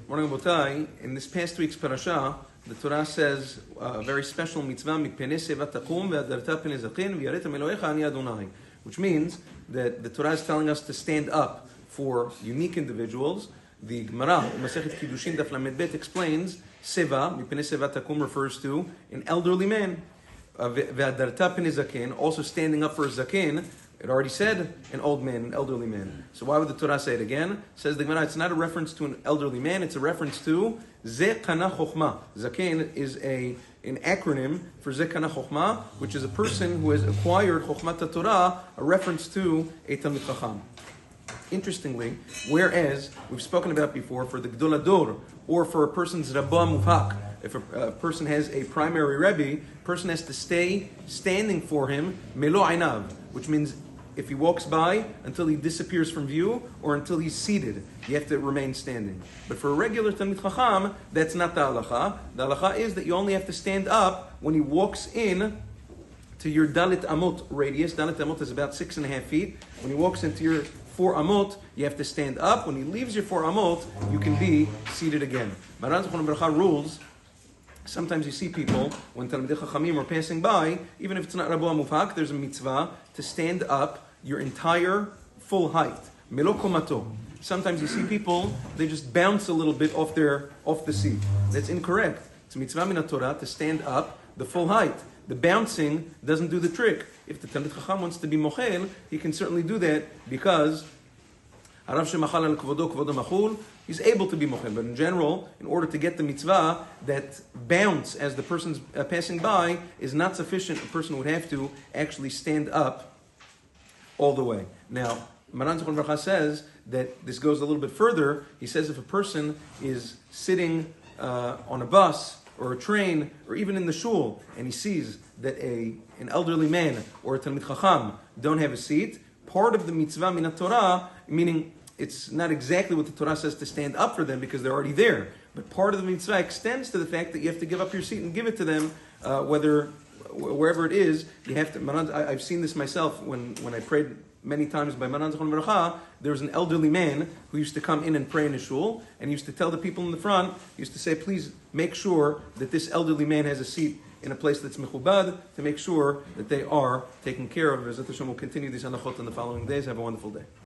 Morning, Botai. In this past week's parasha, the Torah says a very special mitzvah, which means that the Torah is telling us to stand up for unique individuals. The Gemara, Masechet Kiddushin, Daf Lamed Bet, explains seva, mipnei seva takum, refers to an elderly man. Ve'adarta pnei zaken, also standing up for a zaken. It already said an old man, an elderly man. So why would the Torah say it again? Says the Gemara, it's not a reference to an elderly man, it's a reference to Ze Kana Chochma. Zaken is an acronym for Ze Kana Chochma, which is a person who has acquired Chochmat Torah, a reference to a Talmid Chacham. Interestingly, whereas we've spoken about before for the Gdol Ador, or for a person's Rabbah Mufhak, if a person has a primary Rebbe, a person has to stay standing for him, Melo Einav, which means if he walks by until he disappears from view or until he's seated, you have to remain standing. But for a regular Talmid Chacham, that's not the halacha. The halacha is that you only have to stand up when he walks in to your Dalit Amot radius. Dalit Amot is about 6.5 feet. When he walks into your 4 amot, you have to stand up. When he leaves your 4 amot, you can be seated again. Maran Zechron Bracha rules. Sometimes you see people, when Talmidei Chachamim are passing by, even if it's not Rabbah Mufhak, there's a mitzvah to stand up your entire full height. Melo komato. Sometimes you see people, they just bounce a little bit off the seat. That's incorrect. It's a mitzvah min Torah to stand up the full height. The bouncing doesn't do the trick. If the Talmid Chacham wants to be mochel, he can certainly do that because Harav shemachal al kvodo kvodo machul, he's able to be mochel. But in general, in order to get the mitzvah, that bounce as the person's passing by is not sufficient. A person would have to actually stand up all the way. Now, Maran Zechron Bracha says that this goes a little bit further. He says if a person is sitting on a bus or a train, or even in the shul, and he sees that an elderly man or a Talmid Chacham don't have a seat, part of the mitzvah min Torah, meaning it's not exactly what the Torah says to stand up for them because they're already there, but part of the mitzvah extends to the fact that you have to give up your seat and give it to them, wherever it is. You have to. I've seen this myself when I prayed many times by Maran Zechron Bracha. There was an elderly man who used to come in and pray in his shul, and he used to tell the people in the front, he used to say, please make sure that this elderly man has a seat in a place that's mechubad, to make sure that they are taken care of. Bezat Hashem will continue these anachot in the following days. Have a wonderful day.